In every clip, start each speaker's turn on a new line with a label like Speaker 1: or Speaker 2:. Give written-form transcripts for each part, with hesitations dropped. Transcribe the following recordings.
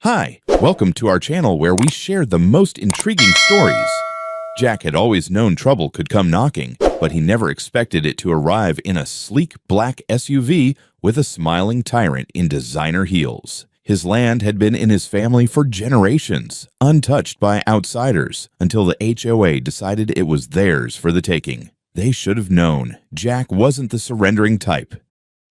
Speaker 1: Hi, welcome to our channel where we share the most intriguing stories. Jack had always known trouble could come knocking, but he never expected it to arrive in a sleek black SUV with a smiling tyrant in designer heels. His land had been in his family for generations, untouched by outsiders, until the HOA decided it was theirs for the taking. They should have known. Jack wasn't the surrendering type.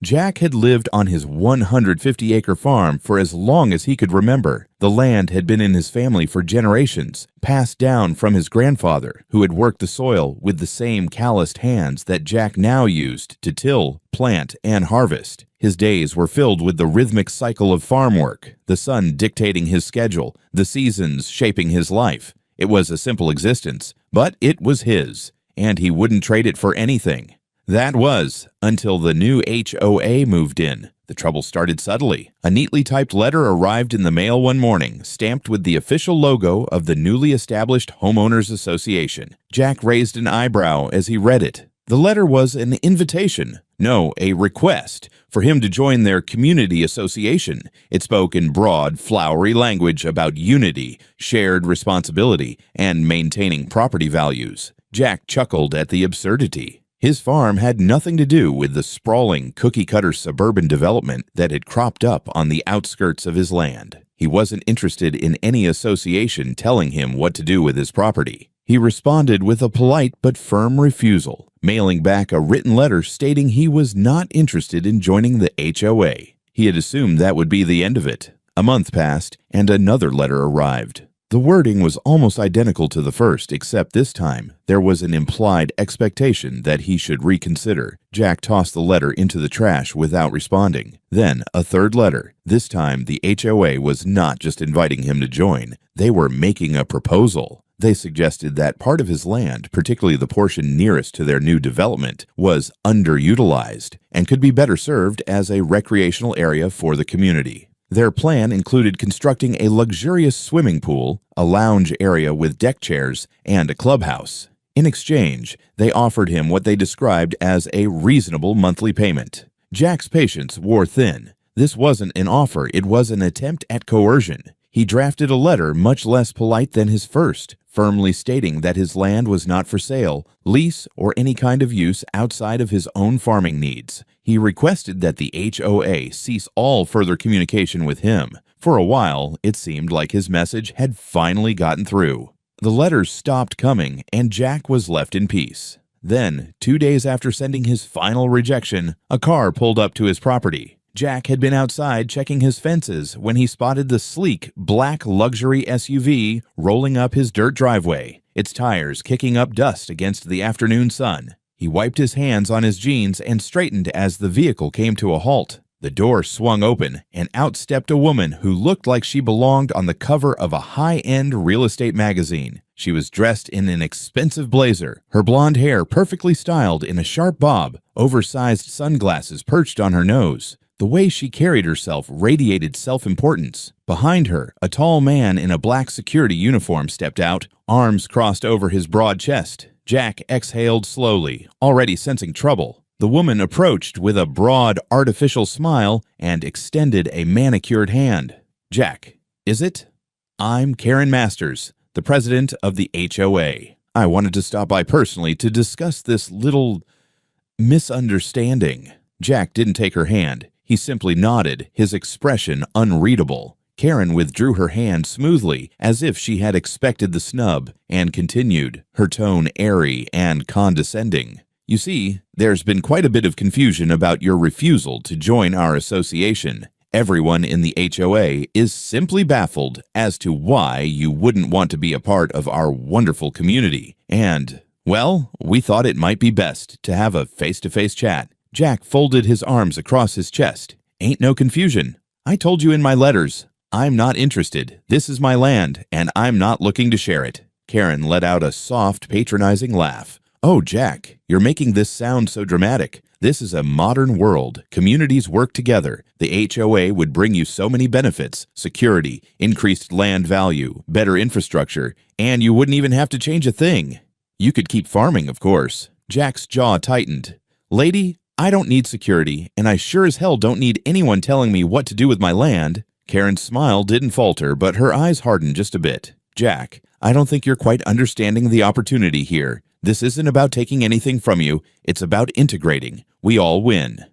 Speaker 1: Jack had lived on his 150-acre farm for as long as he could remember. The land had been in his family for generations, passed down from his grandfather, who had worked the soil with the same calloused hands that Jack now used to till, plant, and harvest. His days were filled with the rhythmic cycle of farm work, the sun dictating his schedule, the seasons shaping his life. It was a simple existence, but it was his, and he wouldn't trade it for anything. That was until the new HOA moved in. The trouble started subtly. A neatly typed letter arrived in the mail one morning, stamped with the official logo of the newly established Homeowners Association. Jack raised an eyebrow as he read it. The letter was an invitation, no, a request, for him to join their community association. It spoke in broad, flowery language about unity, shared responsibility, and maintaining property values. Jack chuckled at the absurdity. His farm had nothing to do with the sprawling, cookie-cutter suburban development that had cropped up on the outskirts of his land. He wasn't interested in any association telling him what to do with his property. He responded with a polite but firm refusal, mailing back a written letter stating he was not interested in joining the HOA. He had assumed that would be the end of it. A month passed, and another letter arrived. The wording was almost identical to the first, except this time there was an implied expectation that he should reconsider. Jack tossed the letter into the trash without responding. Then a third letter. This time the HOA was not just inviting him to join. They were making a proposal. They suggested that part of his land, particularly the portion nearest to their new development, was underutilized and could be better served as a recreational area for the community. Their plan included constructing a luxurious swimming pool, a lounge area with deck chairs, and a clubhouse. In exchange, they offered him what they described as a reasonable monthly payment. Jack's patience wore thin. This wasn't an offer, it was an attempt at coercion. He drafted a letter much less polite than his first, firmly stating that his land was not for sale, lease, or any kind of use outside of his own farming needs. He requested that the HOA cease all further communication with him. For a while, it seemed like his message had finally gotten through. The letters stopped coming, and Jack was left in peace. Then, 2 days after sending his final rejection, a car pulled up to his property. Jack had been outside checking his fences when he spotted the sleek, black luxury SUV rolling up his dirt driveway, its tires kicking up dust against the afternoon sun. He wiped his hands on his jeans and straightened as the vehicle came to a halt. The door swung open, and out stepped a woman who looked like she belonged on the cover of a high-end real estate magazine. She was dressed in an expensive blazer, her blonde hair perfectly styled in a sharp bob, oversized sunglasses perched on her nose. The way she carried herself radiated self-importance. Behind her, a tall man in a black security uniform stepped out, arms crossed over his broad chest. Jack exhaled slowly, already sensing trouble. The woman approached with a broad, artificial smile and extended a manicured hand. "Jack, is it? I'm Karen Masters, the president of the HOA. I wanted to stop by personally to discuss this little misunderstanding." Jack didn't take her hand. He simply nodded, his expression unreadable. Karen withdrew her hand smoothly, as if she had expected the snub, and continued, her tone airy and condescending. "You see, there's been quite a bit of confusion about your refusal to join our association. Everyone in the HOA is simply baffled as to why you wouldn't want to be a part of our wonderful community. And, well, we thought it might be best to have a face-to-face chat." Jack folded his arms across his chest. "Ain't no confusion. I told you in my letters. I'm not interested. This is my land, and I'm not looking to share it." Karen let out a soft, patronizing laugh. "Oh, Jack, you're making this sound so dramatic. This is a modern world. Communities work together. The HOA would bring you so many benefits: security, increased land value, better infrastructure, and you wouldn't even have to change a thing. You could keep farming, of course." Jack's jaw tightened. "Lady, I don't need security, and I sure as hell don't need anyone telling me what to do with my land." Karen's smile didn't falter, but her eyes hardened just a bit. "Jack, I don't think you're quite understanding the opportunity here. This isn't about taking anything from you. It's about integrating. We all win."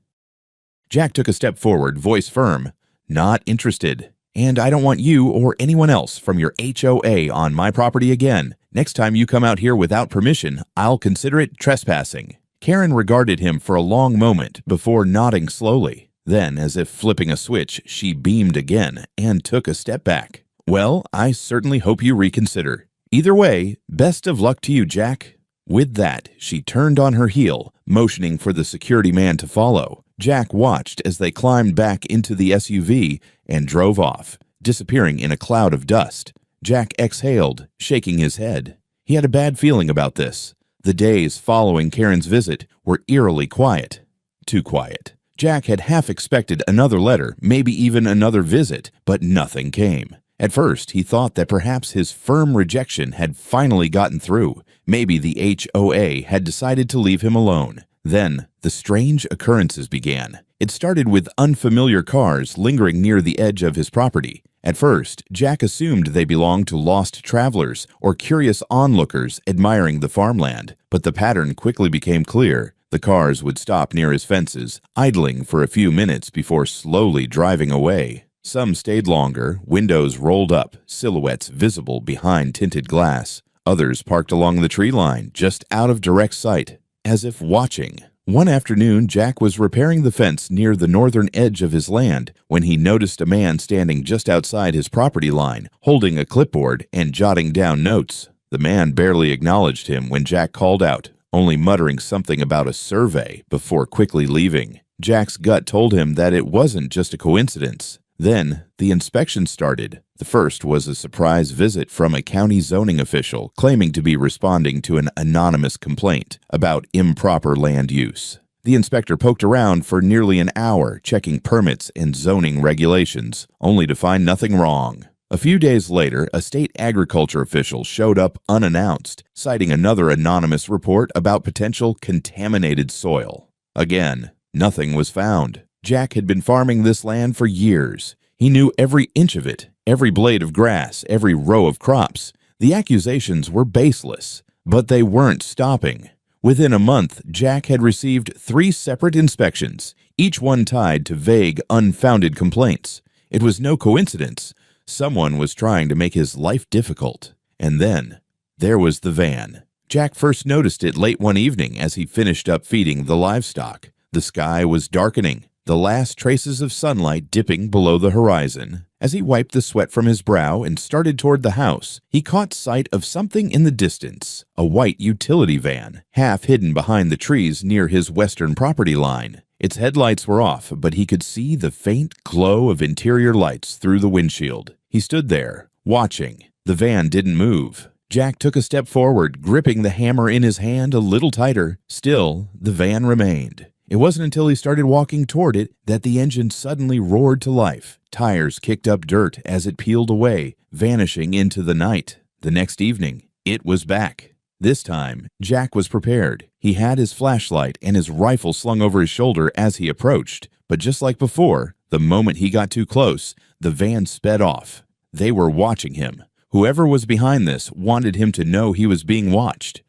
Speaker 1: Jack took a step forward, voice firm. "Not interested. And I don't want you or anyone else from your HOA on my property again. Next time you come out here without permission, I'll consider it trespassing." Karen regarded him for a long moment before nodding slowly. Then, as if flipping a switch, she beamed again and took a step back. "Well, I certainly hope you reconsider. Either way, best of luck to you, Jack." With that, she turned on her heel, motioning for the security man to follow. Jack watched as they climbed back into the SUV and drove off, disappearing in a cloud of dust. Jack exhaled, shaking his head. He had a bad feeling about this. The days following Karen's visit were eerily quiet. Too quiet. Jack had half expected another letter, maybe even another visit, but nothing came. At first, he thought that perhaps his firm rejection had finally gotten through. Maybe the HOA had decided to leave him alone. Then, the strange occurrences began. It started with unfamiliar cars lingering near the edge of his property. At first, Jack assumed they belonged to lost travelers or curious onlookers admiring the farmland. But the pattern quickly became clear. The cars would stop near his fences, idling for a few minutes before slowly driving away. Some stayed longer, windows rolled up, silhouettes visible behind tinted glass. Others parked along the tree line, just out of direct sight, as if watching. One afternoon, Jack was repairing the fence near the northern edge of his land when he noticed a man standing just outside his property line, holding a clipboard and jotting down notes. The man barely acknowledged him when Jack called out, only muttering something about a survey before quickly leaving. Jack's gut told him that it wasn't just a coincidence. Then, the inspection started. The first was a surprise visit from a county zoning official claiming to be responding to an anonymous complaint about improper land use. The inspector poked around for nearly an hour, checking permits and zoning regulations, only to find nothing wrong. A few days later, a state agriculture official showed up unannounced, citing another anonymous report about potential contaminated soil. Again, nothing was found. Jack had been farming this land for years. He knew every inch of it, every blade of grass, every row of crops. The accusations were baseless, but they weren't stopping. Within a month, Jack had received 3 separate inspections, each one tied to vague, unfounded complaints. It was no coincidence. Someone was trying to make his life difficult. And then, there was the van. Jack first noticed it late one evening as he finished up feeding the livestock. The sky was darkening, the last traces of sunlight dipping below the horizon. As he wiped the sweat from his brow and started toward the house, he caught sight of something in the distance, a white utility van, half hidden behind the trees near his western property line. Its headlights were off, but he could see the faint glow of interior lights through the windshield. He stood there, watching. The van didn't move. Jack took a step forward, gripping the hammer in his hand a little tighter. Still, the van remained. It wasn't until he started walking toward it that the engine suddenly roared to life. Tires kicked up dirt as it peeled away, vanishing into the night. The next evening, it was back. This time, Jack was prepared. He had his flashlight and his rifle slung over his shoulder as he approached. But just like before, the moment he got too close, the van sped off. They were watching him. Whoever was behind this wanted him to know he was being watched.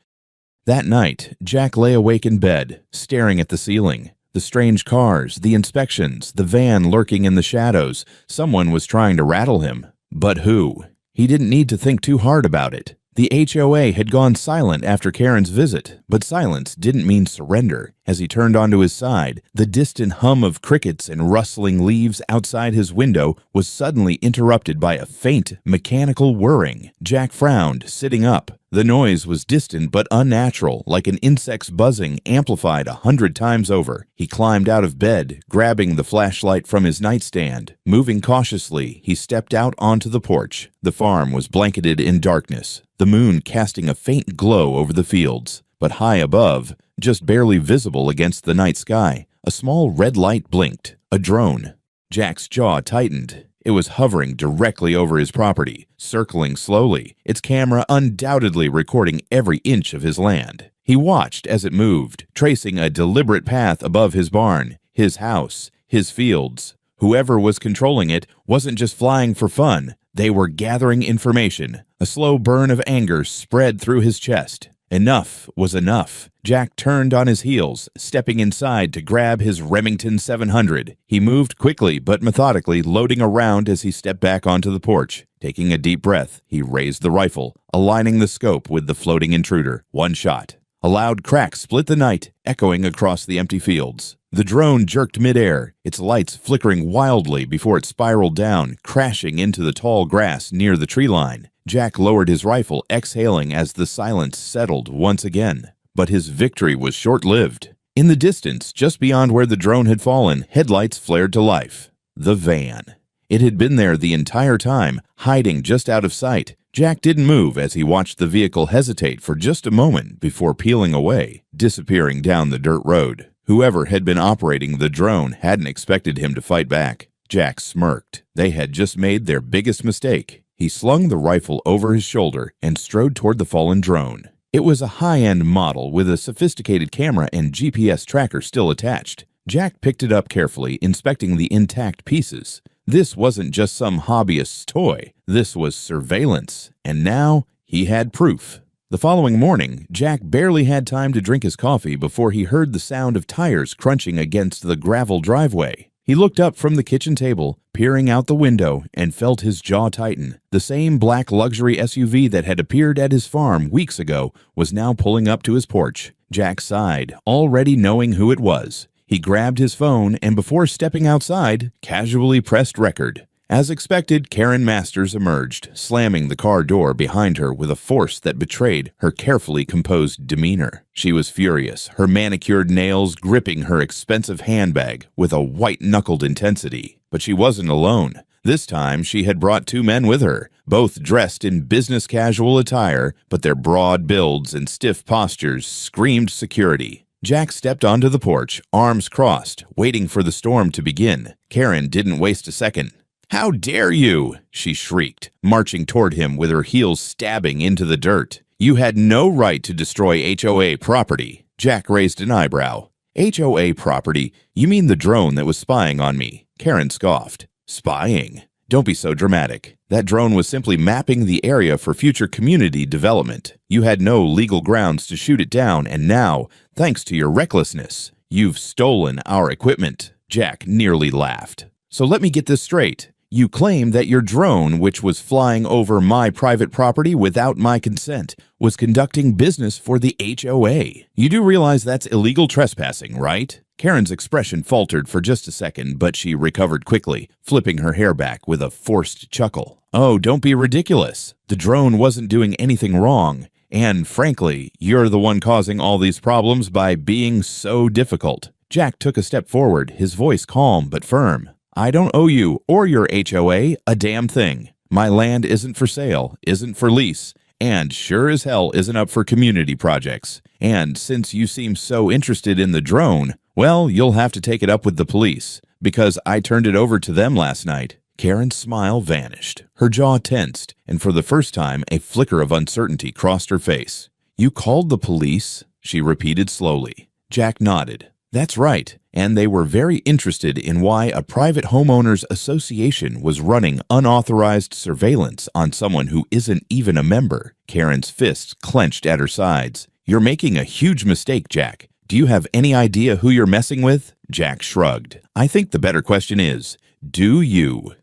Speaker 1: That night, Jack lay awake in bed, staring at the ceiling. The strange cars, the inspections, the van lurking in the shadows. Someone was trying to rattle him. But who? He didn't need to think too hard about it. The HOA had gone silent after Karen's visit, but silence didn't mean surrender. As he turned onto his side, the distant hum of crickets and rustling leaves outside his window was suddenly interrupted by a faint, mechanical whirring. Jack frowned, sitting up. The noise was distant but unnatural, like an insect's buzzing amplified 100 times over. He climbed out of bed, grabbing the flashlight from his nightstand. Moving cautiously, he stepped out onto the porch. The farm was blanketed in darkness, the moon casting a faint glow over the fields. But high above, just barely visible against the night sky, a small red light blinked. A drone. Jack's jaw tightened. It was hovering directly over his property, circling slowly, its camera undoubtedly recording every inch of his land. He watched as it moved, tracing a deliberate path above his barn, his house, his fields. Whoever was controlling it wasn't just flying for fun. They were gathering information. A slow burn of anger spread through his chest. Enough was enough. Jack turned on his heels, stepping inside to grab his Remington 700. He moved quickly but methodically, loading around as he stepped back onto the porch. Taking a deep breath, he raised the rifle, aligning the scope with the floating intruder. One shot. A loud crack split the night, echoing across the empty fields. The drone jerked midair, its lights flickering wildly before it spiraled down, crashing into the tall grass near the tree line. Jack lowered his rifle, exhaling as the silence settled once again. But his victory was short-lived. In the distance, just beyond where the drone had fallen, headlights flared to life. The van. It had been there the entire time, hiding just out of sight. Jack didn't move as he watched the vehicle hesitate for just a moment before peeling away, disappearing down the dirt road. Whoever had been operating the drone hadn't expected him to fight back. Jack smirked. They had just made their biggest mistake. He slung the rifle over his shoulder and strode toward the fallen drone. It was a high-end model with a sophisticated camera and GPS tracker still attached. Jack picked it up carefully, inspecting the intact pieces. This wasn't just some hobbyist's toy. This was surveillance, and now he had proof. The following morning, Jack barely had time to drink his coffee before he heard the sound of tires crunching against the gravel driveway. He looked up from the kitchen table, peering out the window, and felt his jaw tighten. The same black luxury SUV that had appeared at his farm weeks ago was now pulling up to his porch. Jack sighed, already knowing who it was. He grabbed his phone and before stepping outside, casually pressed record. As expected, Karen Masters emerged, slamming the car door behind her with a force that betrayed her carefully composed demeanor. She was furious, her manicured nails gripping her expensive handbag with a white-knuckled intensity. But she wasn't alone. This time, she had brought two men with her, both dressed in business casual attire, but their broad builds and stiff postures screamed security. Jack stepped onto the porch, arms crossed, waiting for the storm to begin. Karen didn't waste a second. "How dare you!" she shrieked, marching toward him with her heels stabbing into the dirt. "You had no right to destroy HOA property." Jack raised an eyebrow. "HOA property? You mean the drone that was spying on me?" Karen scoffed. "Spying? Don't be so dramatic. That drone was simply mapping the area for future community development. You had no legal grounds to shoot it down, and now, thanks to your recklessness, you've stolen our equipment." Jack nearly laughed. "So let me get this straight. You claim that your drone, which was flying over my private property without my consent, was conducting business for the HOA. You do realize that's illegal trespassing, right?" Karen's expression faltered for just a second, but she recovered quickly, flipping her hair back with a forced chuckle. "Oh, don't be ridiculous. The drone wasn't doing anything wrong. And frankly, you're the one causing all these problems by being so difficult." Jack took a step forward, his voice calm but firm. "I don't owe you or your HOA a damn thing. My land isn't for sale, isn't for lease, and sure as hell isn't up for community projects. And since you seem so interested in the drone, well, you'll have to take it up with the police, because I turned it over to them last night." Karen's smile vanished. Her jaw tensed, and for the first time, a flicker of uncertainty crossed her face. "You called the police?" she repeated slowly. Jack nodded. "That's right, and they were very interested in why a private homeowners association was running unauthorized surveillance on someone who isn't even a member." Karen's fists clenched at her sides. "You're making a huge mistake, Jack. Do you have any idea who you're messing with?" Jack shrugged. "I think the better question is, do you?"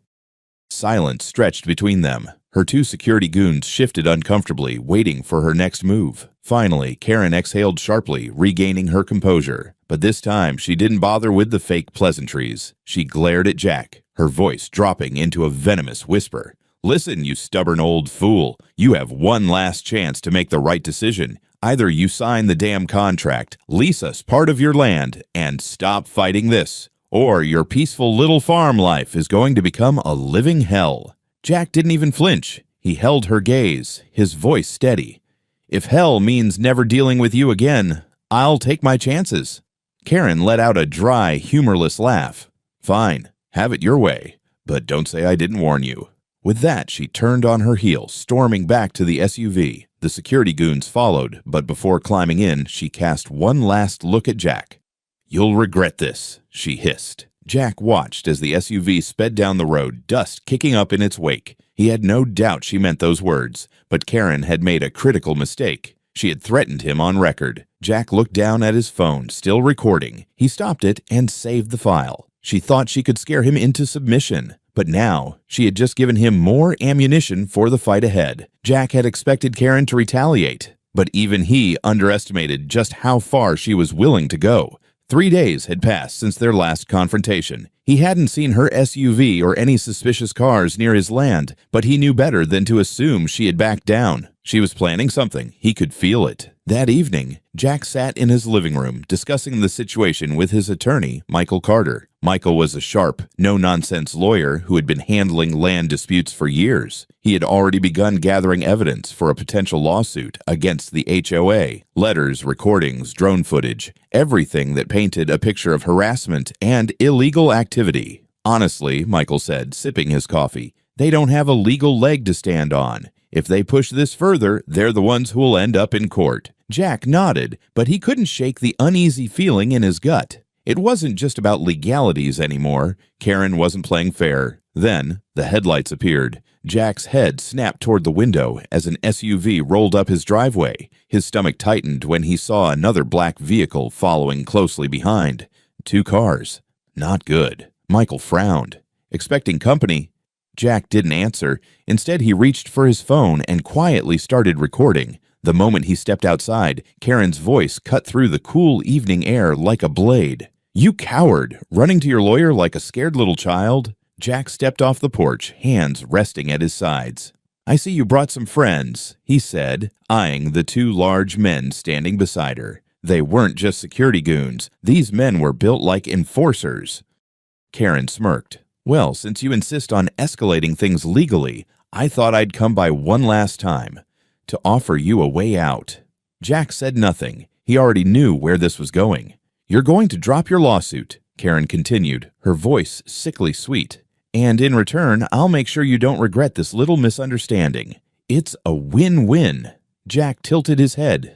Speaker 1: Silence stretched between them. Her two security goons shifted uncomfortably, waiting for her next move. Finally, Karen exhaled sharply, regaining her composure. But this time, she didn't bother with the fake pleasantries. She glared at Jack, her voice dropping into a venomous whisper. "Listen, you stubborn old fool. You have one last chance to make the right decision. Either you sign the damn contract, lease us part of your land, and stop fighting this, or your peaceful little farm life is going to become a living hell." Jack didn't even flinch. He held her gaze, his voice steady. "If hell means never dealing with you again, I'll take my chances." Karen let out a dry, humorless laugh. "Fine, have it your way, but don't say I didn't warn you." With that, she turned on her heel, storming back to the SUV. The security goons followed, but before climbing in, she cast one last look at Jack. "You'll regret this," she hissed. Jack watched as the SUV sped down the road, dust kicking up in its wake. He had no doubt she meant those words, but Karen had made a critical mistake. She had threatened him on record. Jack looked down at his phone, still recording. He stopped it and saved the file. She thought she could scare him into submission, but now she had just given him more ammunition for the fight ahead. Jack had expected Karen to retaliate, but even he underestimated just how far she was willing to go. 3 days had passed since their last confrontation. He hadn't seen her SUV or any suspicious cars near his land, but he knew better than to assume she had backed down. She was planning something. He could feel it. That evening, Jack sat in his living room discussing the situation with his attorney, Michael Carter. Michael was a sharp, no-nonsense lawyer who had been handling land disputes for years. He had already begun gathering evidence for a potential lawsuit against the HOA. Letters, recordings, drone footage, everything that painted a picture of harassment and illegal activity. Honestly, Michael said, sipping his coffee, they don't have a legal leg to stand on. If they push this further, they're the ones who will end up in court. Jack nodded, but he couldn't shake the uneasy feeling in his gut. It wasn't just about legalities anymore. Karen wasn't playing fair. Then, the headlights appeared. Jack's head snapped toward the window as an SUV rolled up his driveway. His stomach tightened when he saw another black vehicle following closely behind. 2 cars. Not good. Michael frowned. Expecting company, Jack didn't answer. Instead, he reached for his phone and quietly started recording. The moment he stepped outside, Karen's voice cut through the cool evening air like a blade. "You coward! Running to your lawyer like a scared little child?" Jack stepped off the porch, hands resting at his sides. "I see you brought some friends," he said, eyeing the 2 large men standing beside her. They weren't just security goons. These men were built like enforcers. Karen smirked. "Well, since you insist on escalating things legally, I thought I'd come by one last time to offer you a way out." Jack said nothing. He already knew where this was going. "You're going to drop your lawsuit," Karen continued, her voice sickly sweet. "And in return, I'll make sure you don't regret this little misunderstanding. It's a win-win." Jack tilted his head.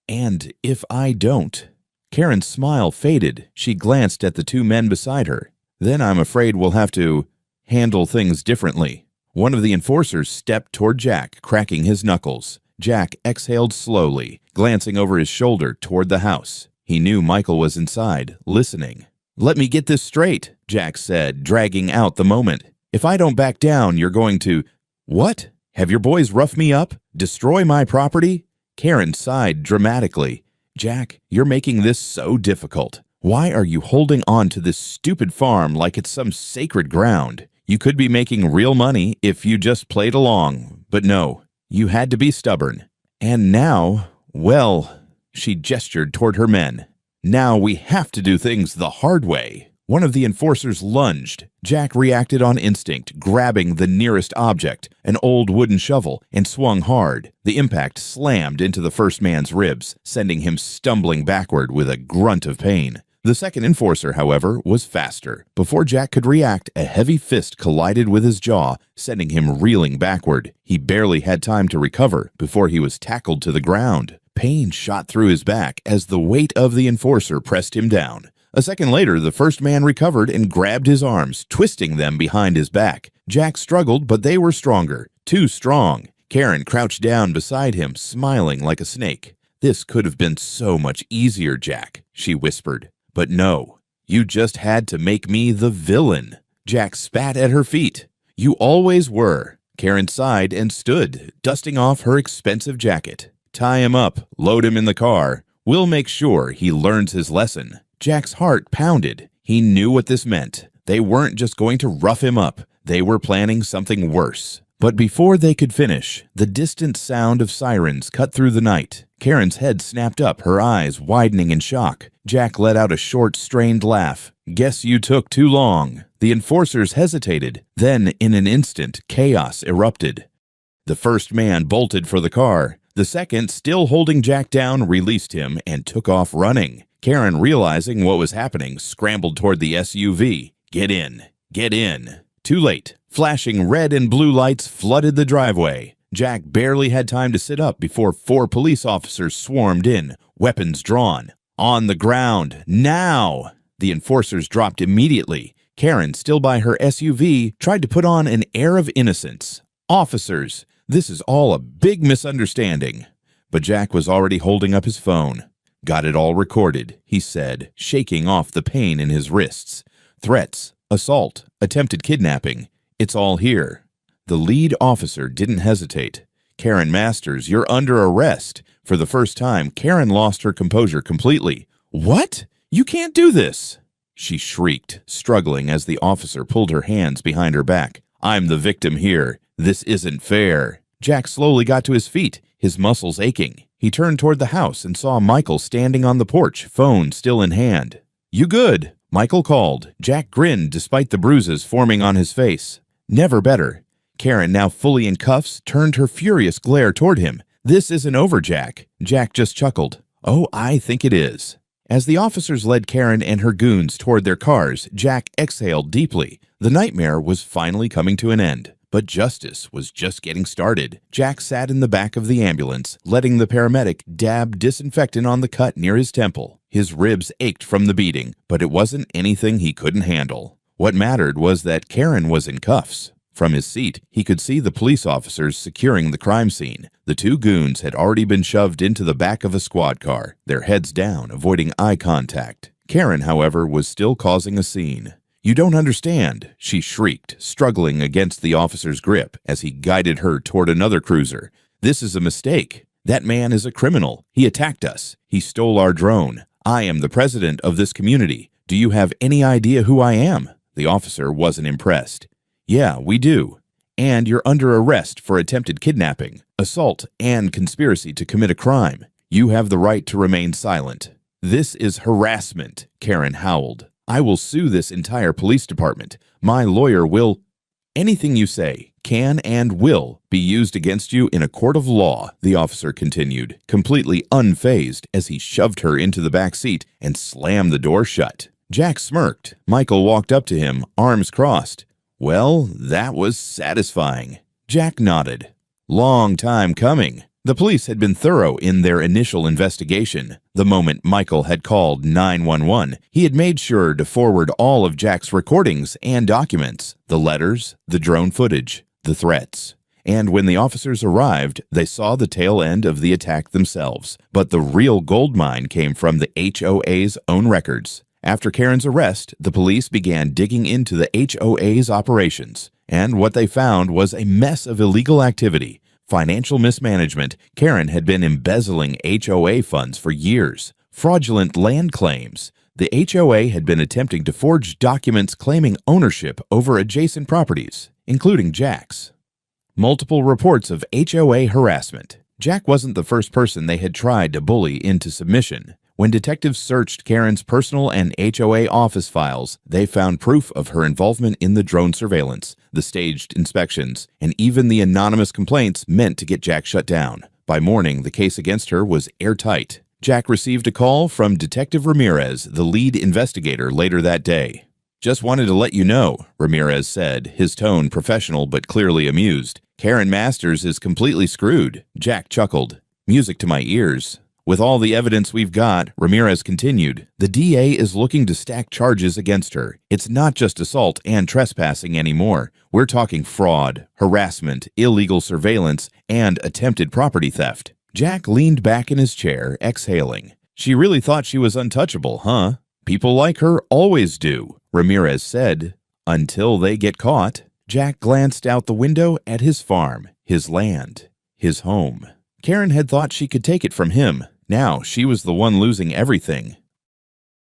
Speaker 1: "And if I don't?" Karen's smile faded. She glanced at the 2 men beside her. "Then I'm afraid we'll have to handle things differently." One of the enforcers stepped toward Jack, cracking his knuckles. Jack exhaled slowly, glancing over his shoulder toward the house. He knew Michael was inside, listening. "Let me get this straight," Jack said, dragging out the moment. "If I don't back down, you're going to—" "What? Have your boys rough me up? Destroy my property?" Karen sighed dramatically. "Jack, you're making this so difficult. Why are you holding on to this stupid farm like it's some sacred ground? You could be making real money if you just played along. But no, you had to be stubborn. And now, well," she gestured toward her men, "now we have to do things the hard way." One of the enforcers lunged. Jack reacted on instinct, grabbing the nearest object, an old wooden shovel, and swung hard. The impact slammed into the first man's ribs, sending him stumbling backward with a grunt of pain. The second enforcer, however, was faster. Before Jack could react, a heavy fist collided with his jaw, sending him reeling backward. He barely had time to recover before he was tackled to the ground. Pain shot through his back as the weight of the enforcer pressed him down. A second later, the first man recovered and grabbed his arms, twisting them behind his back. Jack struggled, but they were stronger. Too strong. Karen crouched down beside him, smiling like a snake. "This could have been so much easier, Jack," she whispered. "But no, you just had to make me the villain." Jack spat at her feet. "You always were." Karen sighed and stood, dusting off her expensive jacket. "Tie him up, load him in the car. We'll make sure he learns his lesson." Jack's heart pounded. He knew what this meant. They weren't just going to rough him up. They were planning something worse. But before they could finish, the distant sound of sirens cut through the night. Karen's head snapped up, her eyes widening in shock. Jack let out a short, strained laugh. "Guess you took too long." The enforcers hesitated. Then, in an instant, chaos erupted. The first man bolted for the car. The second, still holding Jack down, released him and took off running. Karen, realizing what was happening, scrambled toward the SUV. "Get in! Get in!" Too late. Flashing red and blue lights flooded the driveway. Jack barely had time to sit up before 4 police officers swarmed in, weapons drawn. "On the ground! Now!" The enforcers dropped immediately. Karen, still by her SUV, tried to put on an air of innocence. "Officers, this is all a big misunderstanding." But Jack was already holding up his phone. "Got it all recorded," he said, shaking off the pain in his wrists. "Threats, assault, attempted kidnapping. It's all here." The lead officer didn't hesitate. "Karen Masters, you're under arrest." For the first time, Karen lost her composure completely. "What? You can't do this!" she shrieked, struggling as the officer pulled her hands behind her back. "I'm the victim here. This isn't fair." Jack slowly got to his feet, his muscles aching. He turned toward the house and saw Michael standing on the porch, phone still in hand. "You good?" Michael called. Jack grinned despite the bruises forming on his face. "Never better." Karen, now fully in cuffs, turned her furious glare toward him. "This isn't over, Jack." Jack just chuckled. "Oh, I think it is." As the officers led Karen and her goons toward their cars, Jack exhaled deeply. The nightmare was finally coming to an end. But justice was just getting started. Jack sat in the back of the ambulance, letting the paramedic dab disinfectant on the cut near his temple. His ribs ached from the beating, but it wasn't anything he couldn't handle. What mattered was that Karen was in cuffs. From his seat, he could see the police officers securing the crime scene. The two goons had already been shoved into the back of a squad car, their heads down, avoiding eye contact. Karen, however, was still causing a scene. "You don't understand," she shrieked, struggling against the officer's grip as he guided her toward another cruiser. "This is a mistake. That man is a criminal. He attacked us. He stole our drone. I am the president of this community. Do you have any idea who I am?" The officer wasn't impressed. "Yeah, we do. And you're under arrest for attempted kidnapping, assault, and conspiracy to commit a crime. You have the right to remain silent." "This is harassment," Karen howled. "I will sue this entire police department. My lawyer will—" "Anything you say can and will be used against you in a court of law," the officer continued, completely unfazed as he shoved her into the back seat and slammed the door shut. Jack smirked. Michael walked up to him, arms crossed. "Well, that was satisfying." Jack nodded. "Long time coming." The police had been thorough in their initial investigation. The moment Michael had called 911, he had made sure to forward all of Jack's recordings and documents, the letters, the drone footage, the threats. And when the officers arrived, they saw the tail end of the attack themselves. But the real gold mine came from the HOA's own records. After Karen's arrest, the police began digging into the HOA's operations. And what they found was a mess of illegal activity. Financial mismanagement. Karen had been embezzling HOA funds for years. Fraudulent land claims. The HOA had been attempting to forge documents claiming ownership over adjacent properties, including Jack's. Multiple reports of HOA harassment. Jack wasn't the first person they had tried to bully into submission. When detectives searched Karen's personal and HOA office files, they found proof of her involvement in the drone surveillance, the staged inspections, and even the anonymous complaints meant to get Jack shut down. By morning, the case against her was airtight. Jack received a call from Detective Ramirez, the lead investigator, later that day. "Just wanted to let you know," Ramirez said, his tone professional but clearly amused. "Karen Masters is completely screwed." Jack chuckled. "Music to my ears." "With all the evidence we've got," Ramirez continued, "the DA is looking to stack charges against her. It's not just assault and trespassing anymore. We're talking fraud, harassment, illegal surveillance, and attempted property theft." Jack leaned back in his chair, exhaling. "She really thought she was untouchable, huh?" "People like her always do," Ramirez said, "until they get caught." Jack glanced out the window at his farm, his land, his home. Karen had thought she could take it from him. Now she was the one losing everything.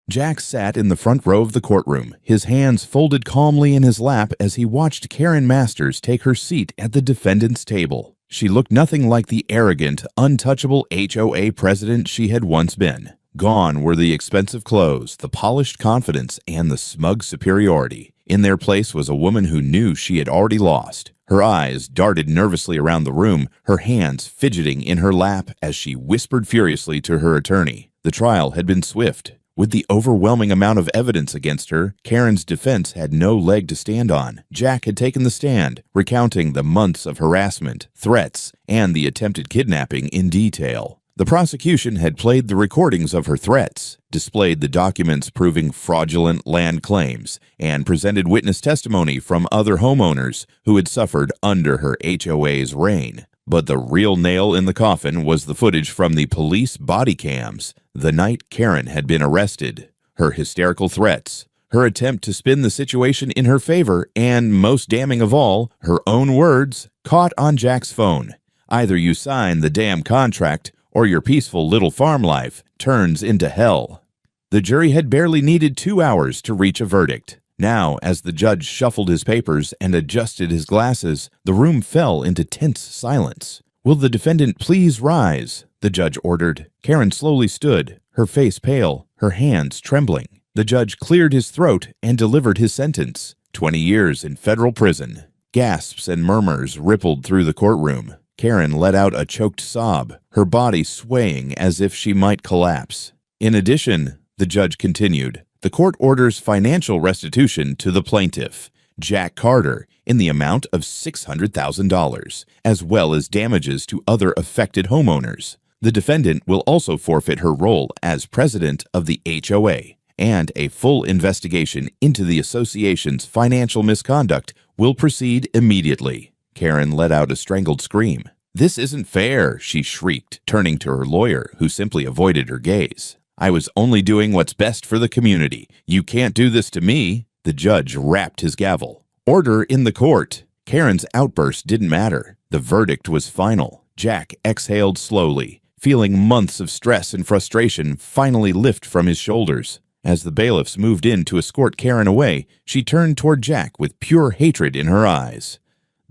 Speaker 1: Jack sat in the front row of the courtroom, his hands folded calmly in his lap as he watched Karen Masters take her seat at the defendant's table. She looked nothing like the arrogant, untouchable HOA president she had once been. Gone were the expensive clothes, the polished confidence, and the smug superiority. In their place was a woman who knew she had already lost. Her eyes darted nervously around the room, her hands fidgeting in her lap as she whispered furiously to her attorney. The trial had been swift. With the overwhelming amount of evidence against her, Karen's defense had no leg to stand on. Jack had taken the stand, recounting the months of harassment, threats, and the attempted kidnapping in detail. The prosecution had played the recordings of her threats, displayed the documents proving fraudulent land claims, and presented witness testimony from other homeowners who had suffered under her HOA's reign. But the real nail in the coffin was the footage from the police body cams the night Karen had been arrested. Her hysterical threats, her attempt to spin the situation in her favor, and most damning of all, her own words caught on Jack's phone. Either you sign the damn contract, or your peaceful little farm life turns into hell. The jury had barely needed 2 hours to reach a verdict. Now, as the judge shuffled his papers and adjusted his glasses, the room fell into tense silence. "Will the defendant please rise?" the judge ordered. Karen slowly stood, her face pale, her hands trembling. The judge cleared his throat and delivered his sentence. 20 years in federal prison. Gasps and murmurs rippled through the courtroom. Karen let out a choked sob, her body swaying as if she might collapse. In addition, the judge continued, the court orders financial restitution to the plaintiff, Jack Carter, in the amount of $600,000, as well as damages to other affected homeowners. The defendant will also forfeit her role as president of the HOA, and a full investigation into the association's financial misconduct will proceed immediately. Karen let out a strangled scream. "This isn't fair," she shrieked, turning to her lawyer, who simply avoided her gaze. "I was only doing what's best for the community. You can't do this to me." The judge rapped his gavel. "Order in the court." Karen's outburst didn't matter. The verdict was final. Jack exhaled slowly, feeling months of stress and frustration finally lift from his shoulders. As the bailiffs moved in to escort Karen away, she turned toward Jack with pure hatred in her eyes.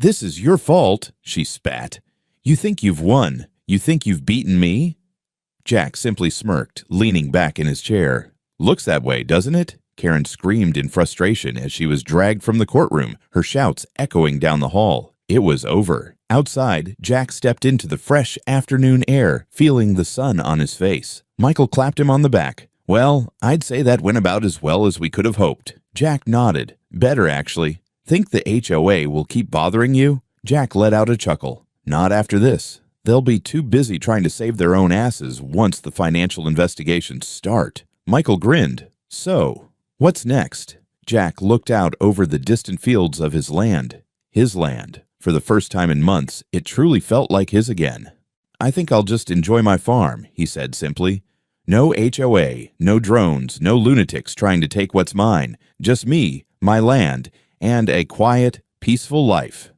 Speaker 1: "This is your fault," she spat. "You think you've won. You think you've beaten me?" Jack simply smirked, leaning back in his chair. "Looks that way, doesn't it?" Karen screamed in frustration as she was dragged from the courtroom, her shouts echoing down the hall. It was over. Outside, Jack stepped into the fresh afternoon air, feeling the sun on his face. Michael clapped him on the back. "Well, I'd say that went about as well as we could have hoped." Jack nodded. "Better, actually. Think the HOA will keep bothering you?" Jack let out a chuckle. "Not after this. They'll be too busy trying to save their own asses once the financial investigations start." Michael grinned. "So, what's next?" Jack looked out over the distant fields of his land. His land. For the first time in months, it truly felt like his again. "I think I'll just enjoy my farm," he said simply. "No HOA, no drones, no lunatics trying to take what's mine. Just me, my land, and a quiet, peaceful life."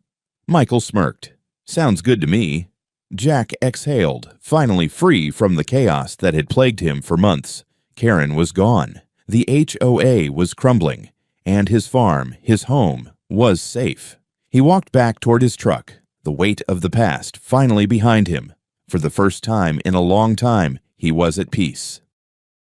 Speaker 1: Michael smirked. "Sounds good to me." Jack exhaled, finally free from the chaos that had plagued him for months. Karen was gone. The HOA was crumbling, and his farm, his home, was safe. He walked back toward his truck, the weight of the past finally behind him. For the first time in a long time, he was at peace.